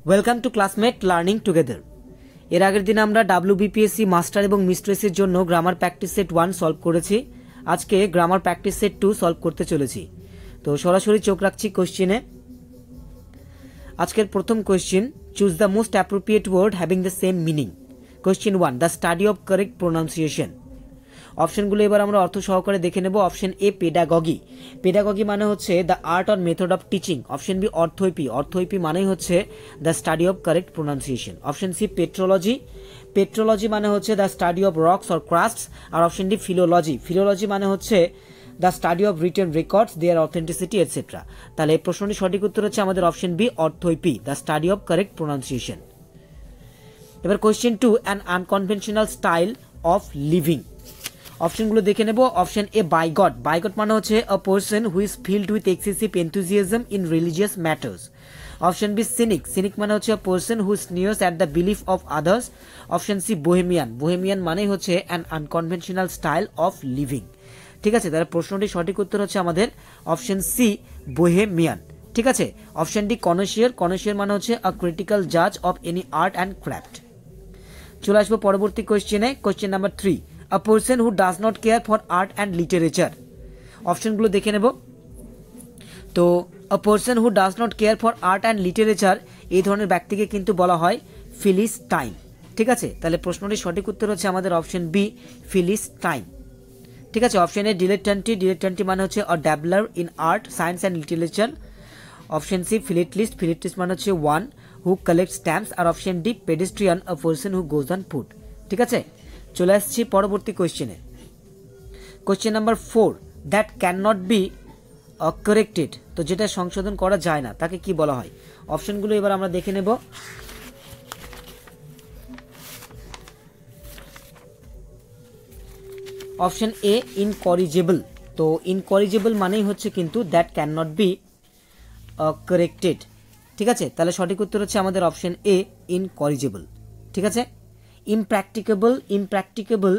Welcome to classmate learning together. এর আগের দিন আমরা WBPSC মাস্টার এবং মিস্ট্রেসের জন্য গ্রামার প্র্যাকটিস সেট 1 সলভ করেছি। আজকে গ্রামার প্র্যাকটিস সেট 2 সলভ করতে চলেছি। তো সরাসরি চোখ রাখছি কোশ্চেনে। আজকের প্রথম question, choose the most appropriate word having the same meaning. Question 1, the study of correct pronunciation. অপশনগুলো এবার আমরা অর্থ সহকারে দেখে নেব। অপশন এ পেডাগগি। পেডাগগি মানে হচ্ছে the art or method of teaching. Option B orthoepy. Orthoepy মানেই হচ্ছে the study of correct pronunciation. Option C petrology. Petrology মানে হচ্ছে the study of rocks or crusts. আর অপশন ডি ফিলোলজি। ফিলোলজি মানে হচ্ছে the study of written records, their authenticity etcetera. তাহলে এই প্রশ্নটির সঠিক উত্তর হচ্ছে আমাদের option B orthoepy, the study of correct pronunciation. এবার question 2, an unconventional style of living. অপশনগুলো দেখে নেব। Option A bigot. বাইগট মানে হচ্ছে a person who is filled with excessive enthusiasm in religious matters. Option B cynic. Cynic মানে হচ্ছে a person who sneers at the belief of others. Option C bohemian. Bohemian মানেই হচ্ছে an unconventional style of living. ঠিক আছে, তাহলে প্রশ্নটির সঠিক উত্তর হচ্ছে আমাদের অপশন সি বোহেমিয়ান। ঠিক আছে। Option D কনশিয়ার। কনশিয়ার মানে হচ্ছে আ ক্রিটিক্যাল জাজ of any art and craft. চলে আসবো পরবর্তী কোয়েশ্চেনে। Question number 3, a person who does not care for art and literature। অপশনগুলো দেখে নেব। তো a person who does not care for art and literature এই ধরনের ব্যক্তিকে কিন্তু বলা হয় ফিলিস্টাইন। ঠিক আছে, তাহলে প্রশ্নটির সঠিক উত্তর হচ্ছে আমাদের অপশন বি ফিলিস্টাইন। ঠিক আছে। Option A ডিলেট্যান্টি। ডিলেট্যান্টি মানে হচ্ছে a dabbler in art, science and literature। Option C philatelist. Philatelist মানে হচ্ছে one who collects stamps। আর option D pedestrian, a person who goes on foot। ঠিক আছে, চলে আসছি পরবর্তী কোয়েশ্চেনে। Question number 4, that can not be corrected. তো যেটা সংশোধন করা যায় না তাকে কি বলা হয়? অপশনগুলো এবার আমরা দেখে নেব। Option A incorrigible. তো ইনকরিজেবল মানেই হচ্ছে কিন্তু that can not be corrected. ঠিক আছে, তাহলে সঠিক উত্তর হচ্ছে আমাদের অপশন এ ইনকরিজেবল। ঠিক আছে। ইমপ্র্যাকটিকেবল। ইমপ্র্যাকটিকেবল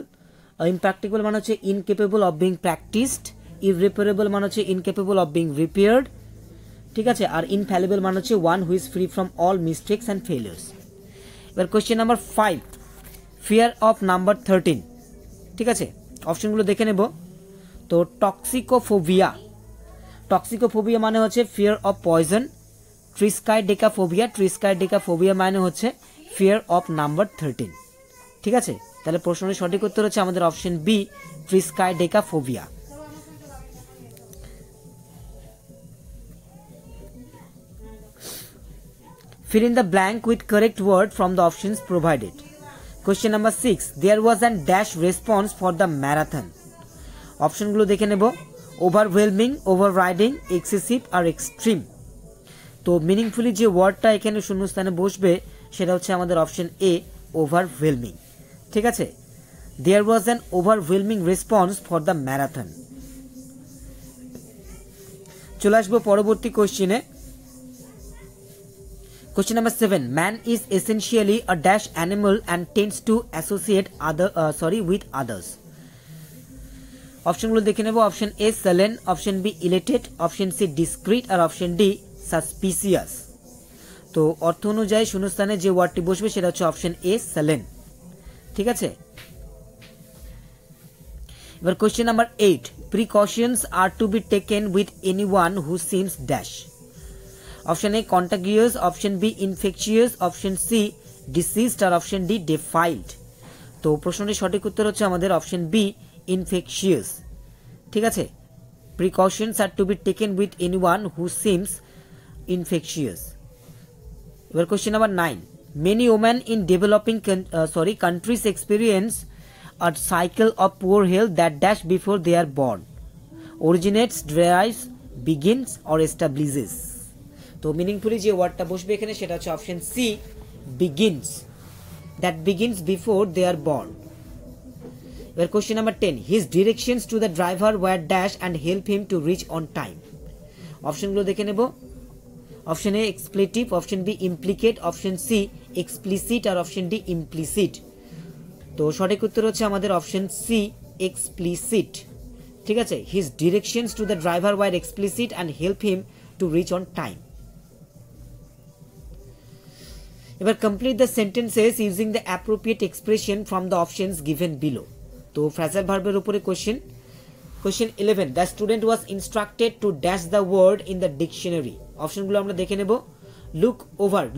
মানে হচ্ছে ইনকেপেবল অফ বিং প্র্যাকটিসড। ইররিপেয়ারেবল মানে হচ্ছে ইনকেপেবল অফ বিং রিপেয়ার্ড। ঠিক আছে। আর ইনফ্যালিবল মানে হচ্ছে one who is free from all mistakes and failures. এবার question number 5, fear of number 13। ঠিক আছে, অপশনগুলো দেখে নেব। তো টক্সিকোফোবিয়া। টক্সিকোফোবিয়া মানে হচ্ছে ফিয়ার অফ পয়জন। ট্রিস্কাইডেকাফোবিয়া। ট্রিস্কাইডেকাফোবিয়া মানে হচ্ছে ফিয়ার অফ নাম্বার 13। ঠিক আছে, তাহলে প্রশ্নের সঠিক উত্তর হচ্ছে আমাদের option B triskaidekaphobia. Fill in the blank with correct word from the options provided. Question number 6, there was an dash response for the marathon. অপশনগুলো দেখে নেব। ওভারওয়েলমিং, ওভাররাইডিং, এক্সেসিভ আর এক্সট্রিম। তো মিনিংফুলি যে ওয়ার্ডটা এখানে শূন্যস্থানে বসবে সেটা হচ্ছে আমাদের অপশন এ ওভারওয়েলমিং। ঠিক আছে, there was an overwhelming response for the marathon. চলে আসবো পরবর্তী কোশ্চেনে। Question number 7, man is essentially a dash animal and tends to associate with others. অপশনগুলো দেখে নেব। Option A sullen, option B elated, option C discreet আর option D suspicious. তো অর্থ অনুযায়ী শূন্যস্থানে যে ওয়ার্ডটি বসবে সেটা হচ্ছে অপশন এ সালেন। ঠিক আছে। এবার question number 8, precautions are to be taken with anyone who seems dash. Option A contagious, option B infectious, option C diseased আর অপশন ডি ডেফাইলড। তো প্রশ্নটির সঠিক উত্তর হচ্ছে আমাদের অপশন বি ইনফেকশিয়াস। ঠিক আছে, precautions are to be taken with anyone who seems infectious. এবার question number 9, many women in developing countries experience a cycle of poor health that dash before they are born, originates, derives, begins or establishes। তো meaningfully যে ওয়ার্ডটা বসবে এখানে সেটা হচ্ছে option C begins, that begins before they are born. এবার question number 10, his directions to the driver were dash and help him to reach on time. অপশনগুলো দেখে নেব। Option A expletive, option B implicate, option C explicit আর option D implicit. তো সঠিক উত্তর হচ্ছে আমাদের অপশন সি এক্সপ্লিসিট। ঠিক আছে, his directions to the driver were explicit and help him to reach on time. এবার complete the sentences using the appropriate expression from the options given below. তো phrasal ভার্বের উপরে question 11, the student was instructed to dash the word in the dictionary. অপশনগুলো আমরা দেখে নেব।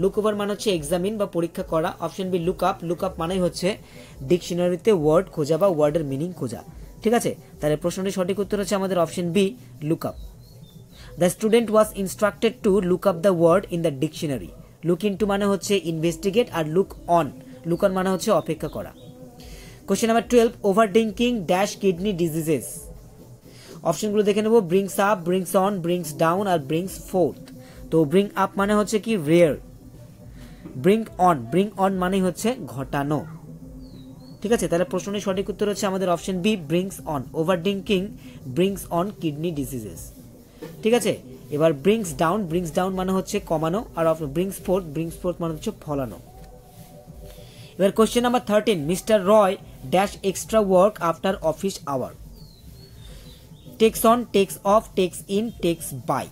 Look over মানে হচ্ছে এক্সামিন বা পরীক্ষা করা। অপশন বি লুক আপ মানে হচ্ছে ডিকশনারিতে ওয়ার্ড খোঁজা বা ওয়ার্ডের মিনিং খোঁজা। ঠিক আছে, তাহলে প্রশ্নটির সঠিক উত্তর হচ্ছে আমাদের option B look up. The student was instructed to look up the word in the dictionary. Look into মানে হচ্ছে ইনভেস্টিগেট, আর লুক অন মানে হচ্ছে অপেক্ষা করা। Question number 12, over drinking dash kidney diseases. অপশনগুলো দেখে নেব। Brings up, brings on, brings down আর ব্রিংস ফোর্থ। তো ব্রিং আপ মানে হচ্ছে কি রেয়ার, ব্রিং অন মানে হচ্ছে ঘটানো। ঠিক আছে, তাহলে প্রশ্নের সঠিক উত্তর হচ্ছে আমাদের option B brings on. Over drinking brings on kidney diseases. ঠিক আছে, এবার ব্রিংস ডাউন মানে হচ্ছে কমানো, আর ব্রিংস ফোর্থ মানে হচ্ছে ফলানো। এবার question number 13, mister Roy dash extra work after office hour. Takes on, takes off, takes in, takes by.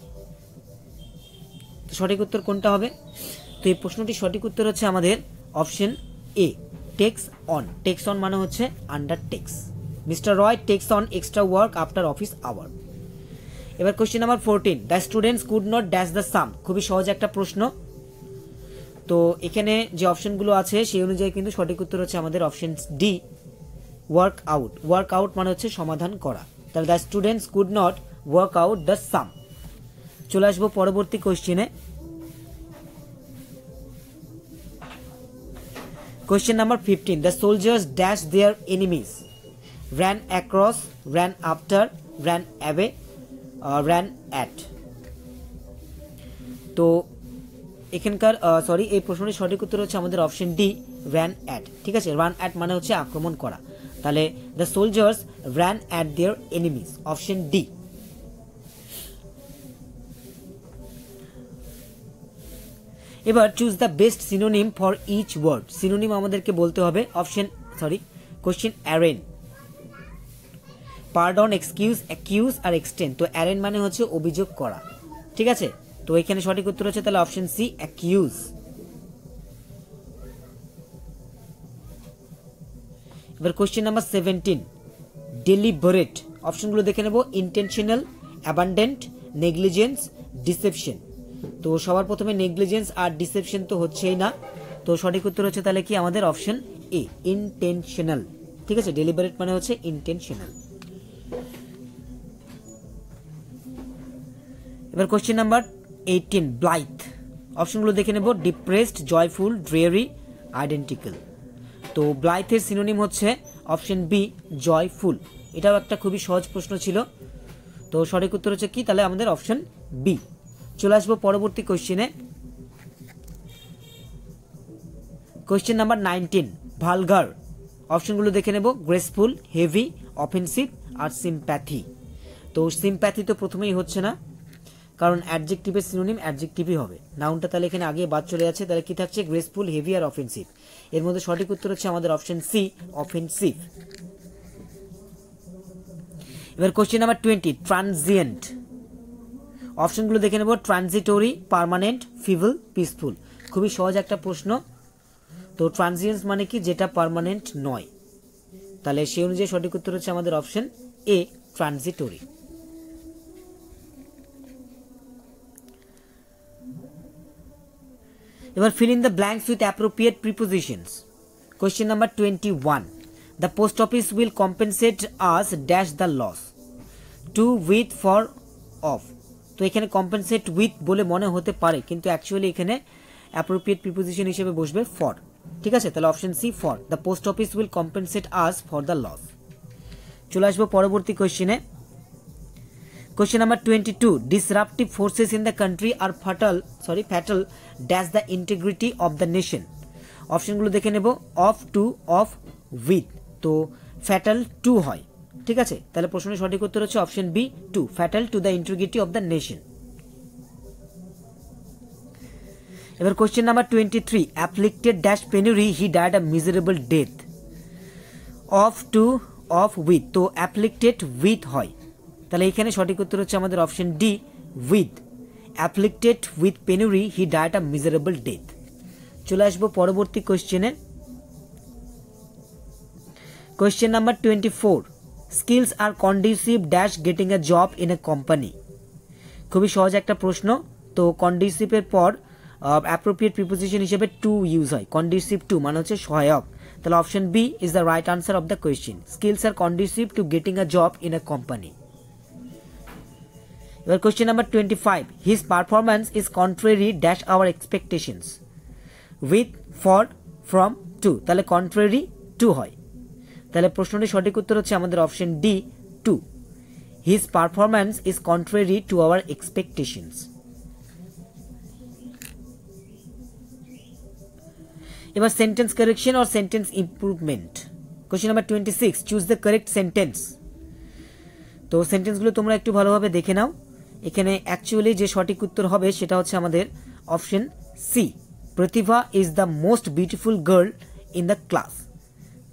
সঠিক উত্তর কোনটা হবে? তো এই প্রশ্নটির সঠিক উত্তর হচ্ছে আমাদের অপশন এ টেক্স অন মানে হচ্ছে undertakes. Mister Roy takes on extra work after office hour. এবার question number 14, the students could not dash the sum. খুবই সহজ একটা প্রশ্ন। তো এখানে যে অপশনগুলো আছে সেই অনুযায়ী কিন্তু সঠিক উত্তর হচ্ছে আমাদের অপশন ডি ওয়ার্ক আউট মানে হচ্ছে সমাধান করা। তাহলে the students could not work out the sum. চলে আসবো পরবর্তী কোশ্চেনে। Question number 15, the soldiers dash their enemies. ran across, ran after, ran away, ran at। তো এখানকার এই প্রশ্নের সঠিক উত্তর হচ্ছে আমাদের অপশন ডি ran at। ঠিক আছে, রান অ্যাট মানে হচ্ছে আক্রমণ করা। তাহলে the soldiers ran at their enemies, option D. এবার choose the best synonym for each word. Synonym আমাদেরকে বলতে হবে। Question arraign, pardon, excuse, accuse আর এক্সটেন্ড। তো অ্যারেন মানে হচ্ছে অভিযোগ করা। ঠিক আছে, তো এখানে সঠিক উত্তর হচ্ছে তাহলে অপশন সি অ্যাকিউজ। এবার কোশ্চেন নাম্বার 17, ডেলিবারেট। অপশনগুলো দেখে নেব। Intentional, abundant, negligence, deception. তো সবার প্রথমে নেগলিজেন্স আর ডিসেপশন তো হচ্ছেই না। তো সঠিক উত্তর হচ্ছে তাহলে কি আমাদের অপশন এ ইন্টেনশনাল। ঠিক আছে, ডেলিবারেট মানে হচ্ছে ইন্টেনশনাল। এবার কোশ্চেন নাম্বার 18, ব্লাইথ। অপশনগুলো দেখে নেব। Depressed, joyful, ড্রেয়ারি, identical. তো ব্লাইথের সিনোনিম হচ্ছে অপশন বি জয়ফুল। এটাও একটা খুবই সহজ প্রশ্ন ছিল। তো সঠিক উত্তর হচ্ছে কি তাহলে আমাদের অপশন বি। চলে আসবো পরবর্তী কোশ্চেনে। Question number 19, vulgar. অপশনগুলো দেখে নেব। গ্রেসফুল, হেভি, অফেন্সিভ আর সিম্প্যাথি। তো সিম্প্যাথি তো প্রথমেই হচ্ছে না, কারণ অ্যাডজেক্টিভের সিনোনিম অ্যাডজেক্টিভই হবে। নাউনটা তাহলে এখানে আগে বাদ চলে যাচ্ছে। তাহলে কি থাকছে? গ্রেসফুল, হেভি আর অফেন্সিভ। এর মধ্যে সঠিক উত্তর হচ্ছে আমাদের অপশন সি অফেন্সিভ। এবার কোশ্চেন নাম্বার 20, ট্রানজিয়েন্ট। অপশনগুলো দেখে নেব। Transitory, permanent, feeble, peaceful. খুবই সহজ একটা প্রশ্ন। তো ট্রানজিয়েন্ট মানে কি? যেটা পার্মানেন্ট নয়। তাহলে সেই অনুযায়ী সঠিক উত্তর হচ্ছে আমাদের অপশন এ ট্রানজিটরি। এবার fill in the blanks with appropriate prepositions. Question number 21. The post office will compensate us dash the loss. To, with, for, of. তো এখানে compensate with বলে মনে হতে পারে, কিন্তু অ্যাকচুয়ালি এখানে appropriate preposition হিসেবে বসবে for। ঠিক আছে, তাহলে option C for. The post office will compensate us for the loss. চলে আসবো পরবর্তী কোশ্চেনে। Question number 22. Disruptive forces in the country are fatal dash the integrity of the nation. অপশনগুলো দেখে নেব। Of, to, of, with. তো fatal to হয়। ঠিক আছে, তাহলে প্রশ্নের সঠিক উত্তর হচ্ছে option B to, fatal to the integrity of the nation. এবার question number 23. Afflicted dash penury he died a miserable death. Of, to, of, with. তো অ্যাফ্লিক্টেড উইথ হয়। তাহলে এখানে সঠিক উত্তর হচ্ছে আমাদের option D with. Afflicted with penury he died a miserable death. চলে আসবো পরবর্তী কোশ্চেনে। Question number 24, skills are conducive dash getting a job in a company. খুবই সহজ একটা প্রশ্ন। তো কন্ডিউসিভের পর অ্যাপ্রোপ্রিয়েট প্রিপোজিশন হিসেবে টু ইউজ হয়। কন্ডিউসিভ টু মানে হচ্ছে সহায়ক। তাহলে option B is the right answer of the question. Skills are conducive to getting a job in a company. এবার question number 25, his performance is contrary dash our expectations with for from to. তাহলে contrary to হয়। তাহলে প্রশ্নটির সঠিক উত্তর হচ্ছে আমাদের option D, to. His performance is contrary to our expectations. এবার sentence correction or sentence improvement. Question number 26, choose the correct sentence. তো সেন্টেন্সগুলো তোমরা একটু ভালোভাবে দেখে নাও। এখানে অ্যাকচুয়ালি যে সঠিক উত্তর হবে সেটা হচ্ছে আমাদের option C, Pratibha is the most beautiful girl in the class.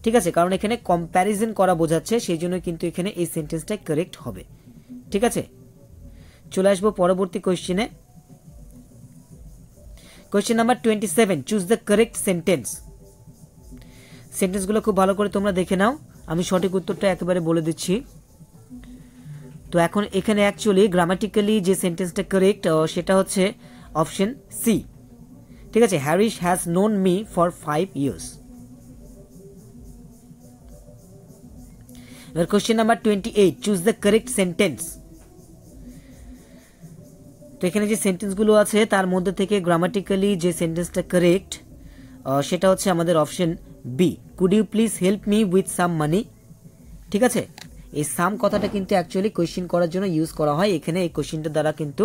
ঠিক আছে, কারণ এখানে কম্প্যারিজন করা বোঝাচ্ছে, সেই জন্য কিন্তু এখানে এই সেন্টেন্সটা কারেক্ট হবে। ঠিক আছে, চলে আসবো পরবর্তী কোয়েশ্চেনে। Question number 27, choose the correct sentence. সেন্টেন্সগুলো খুব ভালো করে তোমরা দেখে নাও, আমি সঠিক উত্তরটা একেবারে বলে দিচ্ছি। তো এখন এখানে অ্যাকচুয়ালি গ্রামাটিক্যালি যে সেন্টেন্সটা কারেক্ট সেটা হচ্ছে অপশন সি। ঠিক আছে, Harris has known me for 5 years। এবার question number 28, choose the correct sentence. তো এখানে যে সেন্টেন্সগুলো আছে তার মধ্যে থেকে গ্রামাটিক্যালি যে সেন্টেন্সটা কারেক্ট সেটা হচ্ছে আমাদের option B, could you please help me with some money. ঠিক আছে, এই সাম কথাটা কিন্তু অ্যাকচুয়ালি কোয়েশ্চেন করার জন্য ইউজ করা হয়। এখানে এই কোয়েশ্চেনটার দ্বারা কিন্তু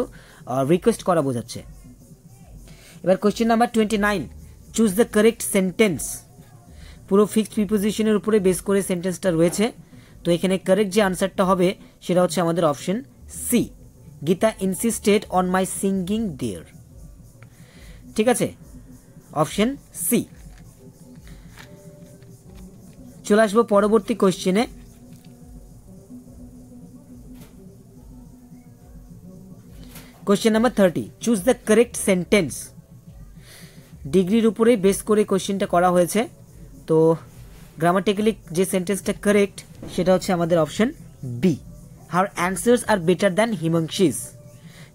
রিকোয়েস্ট করা বোঝাচ্ছে। এবার question number 29, choose the correct sentence. পুরো ফিক্সড প্রিপোজিশনের উপরে বেস করে সেন্টেন্সটা রয়েছে। তো এখানে কারেক্ট যে আনসারটা হবে সেটা হচ্ছে আমাদের option C, Gita insisted on my singing there. ঠিক আছে, অপশন সি। চলে আসবো পরবর্তী কোয়েশ্চেনে। Question number 30, choose the correct sentence. ডিগ্রির উপরে বেস করে কোয়েশ্চেনটা করা হয়েছে। তো গ্রামাটিক্যালি যে সেন্টেন্সটা কারেক্ট সেটা হচ্ছে আমাদের অপশন বি, হার অ্যান্সার্স আর বেটার দ্যান হিমাংশিস।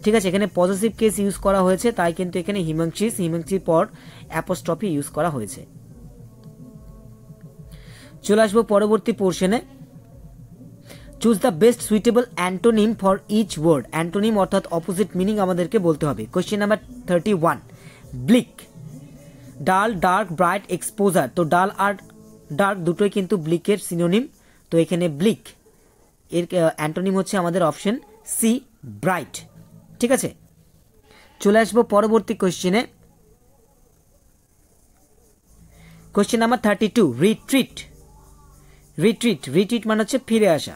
ঠিক আছে, এখানে পজিটিভ কেস ইউজ করা হয়েছে, তাই কিন্তু এখানে হিমাংশির পর অ্যাপোস্ট্রফি ইউজ করা হয়েছে। চলে আসবো পরবর্তী পোর্শনে। Choose the best suitable antonym for each word. Antonym অর্থাৎ অপোজিট মিনিং আমাদেরকে বলতে হবে। Question number 31, bleak, dull, dark, bright, exposure. তো ডাল আর ডার্ক দুটোই কিন্তু ব্লিকের সিনোনিম। তো এখানে ব্লিক এর অ্যান্টোনিম হচ্ছে আমাদের অপশন সি, ব্রাইট। ঠিক আছে, চলে আসবো পরবর্তী কোয়েশ্চেনে। Question number 32, retreat. রিট্রিট মানে হচ্ছে ফিরে আসা।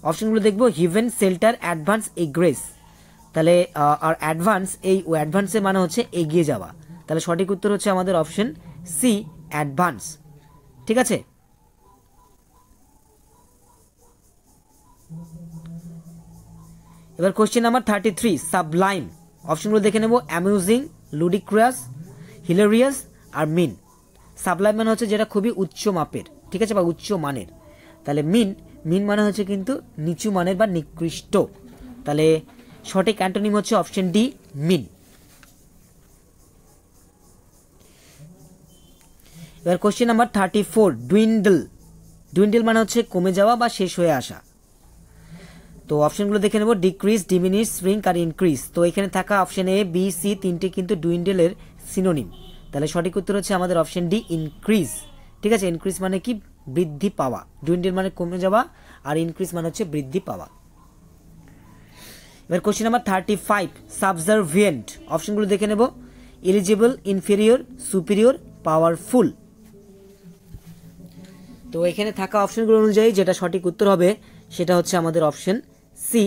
অপশনগুলো দেখবো, হিভেন, শেল্টার, অ্যাডভান্স, এগ্রেস। তাহলে আর অ্যাডভান্সের মানে হচ্ছে এগিয়ে যাওয়া। তাহলে সঠিক উত্তর হচ্ছে আমাদের অপশন সি, অ্যাডভান্স। ঠিক আছে, এবার কোয়েশ্চেন নাম্বার 33, সাবলাইম। অপশনগুলো দেখে নেব, অ্যামিউজিং, লুডিক্রাস, হিলেরিয়াস আর মিন। সাবলাইম মানে হচ্ছে যেটা খুবই উচ্চ মাপের, ঠিক আছে, বা উচ্চ মানের। তাহলে মিন মানে হচ্ছে কিন্তু নিচু মানের বা নিকৃষ্ট। তাহলে সঠিক অ্যান্টোনিম হচ্ছে অপশন ডি, মিন। এবার কোয়েশ্চেন নাম্বার 34, ডুইন্ডল মানে হচ্ছে কমে যাওয়া বা শেষ হয়ে আসা। তো অপশনগুলো দেখে নেব, ডিক্রিজ, ডিমিনিশ, শ্রিঙ্ক আর ইনক্রিজ। তো এখানে থাকা অপশন এ, বি, সি তিনটে কিন্তু ডুইন্ডেলের সিনোনিম। তাহলে সঠিক উত্তর হচ্ছে আমাদের অপশন ডি, ইনক্রিজ। ঠিক আছে, ইনক্রিজ মানে কি, বৃদ্ধি পাওয়া। ডুইন্ডেল মানে কমে যাওয়া আর ইনক্রিজ মানে হচ্ছে বৃদ্ধি পাওয়া। এবার কোয়েশ্চেন নাম্বার 35, সাবজারভিয়েন্ট। অপশনগুলো দেখে নেব, এলিজিবল, ইনফেরিয়র, সুপিরিয়র, পাওয়ারফুল। তো এখানে থাকা অপশনগুলো অনুযায়ী যেটা সঠিক উত্তর হবে সেটা হচ্ছে আমাদের অপশন সি,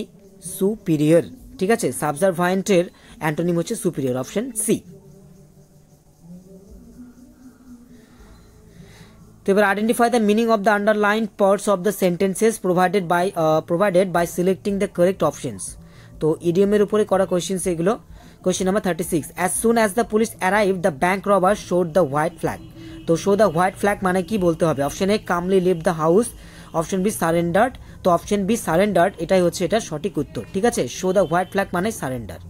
সুপিরিয়র। ঠিক আছে, সাবজারভায়েন্টের অ্যান্টোনিম হচ্ছে সুপিরিয়র, অপশন সি। তো এবার identify the meaning of the underlined parts of the sentences provided by selecting the correct options. তো ইডিয়মের উপরে করা কোয়েশ্চেন্স এগুলো। Question number 36. As soon as the police arrived, the bank robber showed the white flag. তো show the white flag মানে কি বলতে হবে? Option A calmly leave the house, option B surrendered. তো অপশন বি সারেন্ডার্ড এটাই হচ্ছে এটা সঠিক উত্তর, ঠিক আছে। শো দ্য হোয়াইট ফ্ল্যাগ মানে সারেন্ডার।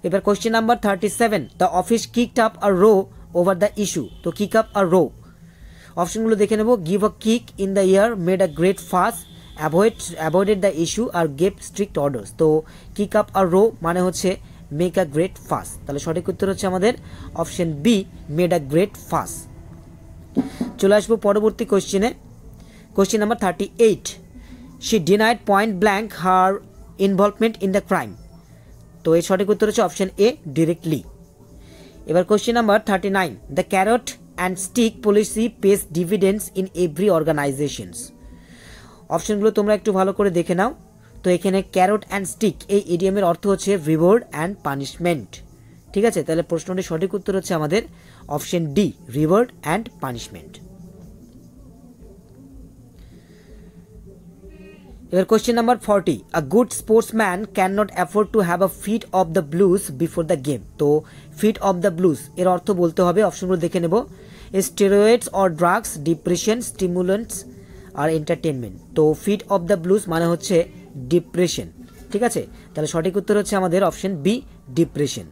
এবার question number 37, the office kicked up a row over the issue. তো কিক আপ আ রো, অপশনগুলো দেখে নেব। Give a kick in the ear, made a great fuss, avoided the issue, আর gave strict orders. তো kick up a row মানে হচ্ছে make a great ফাস, তাহলে সঠিক উত্তর হচ্ছে আমাদের option B, made a great fuss. চলে আসবো পরবর্তী কোশ্চেনে। Question number 38, she denied point blank her involvement in the crime. তো এর সঠিক উত্তর হচ্ছে অপশন এ, ডিরেক্টলি। এবার question number 39, the carrot and stick policy pays dividends in every organisations. অপশনগুলো তোমরা একটু ভালো করে দেখে নাও। তো এখানে ক্যারট অ্যান্ড স্টিক এই ইডিয়ামের অর্থ হচ্ছে রিওয়ার্ড অ্যান্ড পানিশমেন্ট, ঠিক আছে। তাহলে প্রশ্নটির সঠিক উত্তর হচ্ছে আমাদের option D, reward and punishment. এবার question number 40, a good sportsman can not afford to have a fit of the blues before the game. তো ফিট অফ দ্য ব্লুজ এর অর্থ বলতে হবে, অপশনগুলো দেখে নেব। Steroids or drugs, depression, stimulants আর এন্টারটেনমেন্ট। তো ফিট অফ দ্য ব্লুজ মানে হচ্ছে ডিপ্রেশন, ঠিক আছে। তাহলে সঠিক উত্তর হচ্ছে আমাদের অপশন বি, ডিপ্রেশন।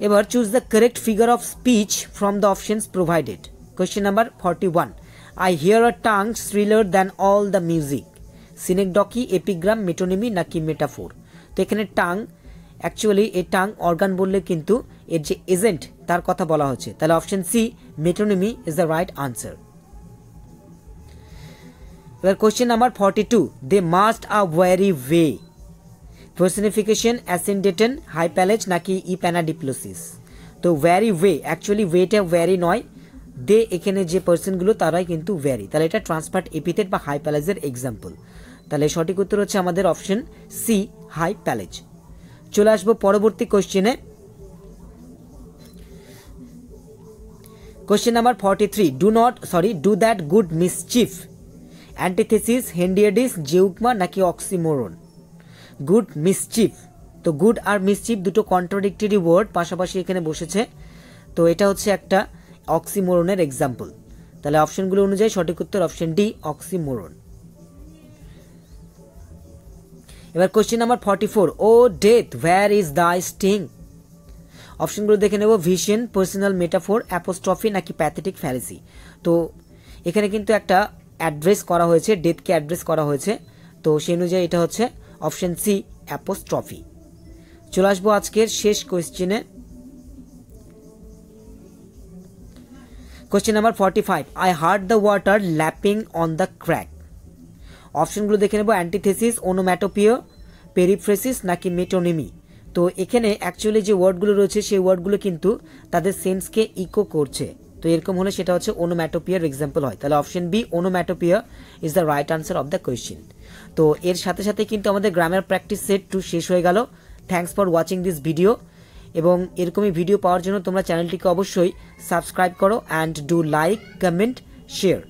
এবার choose the correct figure of speech from the options provided. Question number 41, I hear a tongue shriller than all the music. Synecdoche, epigram, metonymy নাকি মেটাফোর। তো এখানে টাং, অ্যাকচুয়ালি এই টাং অর্গান বললে কিন্তু এর যে agent তার কথা বলা হচ্ছে, তাহলে option C, metonymy is the right answer. এবার question number 42, they must a weary way. Personification, asyndeton, hypallage নাকি ইপ্যানাডিপ্লোসিস। তো ভ্যারি ওয়ে, অ্যাকচুয়ালি ওয়েটা ভ্যারি নয়, দে এখানে যে পার্সনগুলো তারাই কিন্তু ভ্যারি, তাহলে এটা ট্রান্সপার্ট এপিথেট বা হাইপ্যালেজের এক্সাম্পল। তাহলে সঠিক উত্তর হচ্ছে আমাদের অপশন সি, হাইপ্যালেজ। চলে আসবো পরবর্তী কোশ্চেনে। Question number 43, do that good mischief. Antithesis, hendiadys, zeugma নাকি অক্সিমোরন। গুড মিসচিফ, তো গুড আর মিসচিফ দুটো কন্ট্রাডিক্টরি ওয়ার্ড পাশাপাশি এখানে বসেছে, তো এটা হচ্ছে একটা অক্সিমোরনের এক্সাম্পল। তাহলে অপশনগুলো অনুযায়ী সঠিক উত্তর অপশন ডি, অক্সিমোরন। এবার question number 44, O death where is the sting. অপশনগুলো দেখে নেব। ভিশন, পার্সোনাল মেটাফোর, অ্যাপোস্ট্রফি নাকি প্যাথেটিক ফ্যালেসি। তো এখানে কিন্তু একটা অ্যাড্রেস করা হয়েছে, ডেথকে অ্যাড্রেস করা হয়েছে, তো সেই অনুযায়ী এটা হচ্ছে অপশন সি, অ্যাপোস্ট্রফি। চলে আসবো আজকের শেষ কোয়েশ্চেনে। Question number 45, I heard the water lapping on the crack. অপশনগুলো দেখে নেব। অ্যান্টিথেসিস, ওনোম্যাটোপিয়া, পেরিফ্রেসিস নাকি মেটোনিমি। তো এখানে অ্যাকচুয়ালি যে ওয়ার্ডগুলো রয়েছে সেই ওয়ার্ডগুলো কিন্তু তাদের সেন্সকে ইকো করছে, তো এরকম হলে সেটা হচ্ছে ওনোম্যাটোপিয়ার এক্সাম্পল হয়। তাহলে option B, onomatopoeia is the right answer of the question. তো এর সাথে সাথে কিন্তু আমাদের গ্রামার প্র্যাকটিস সেট 2 শেষ হয়ে গেল। Thanks for watching this video, এবং এরকমই ভিডিও পাওয়ার জন্য তোমরা চ্যানেলটিকে অবশ্যই সাবস্ক্রাইব করো and do like, comment, share.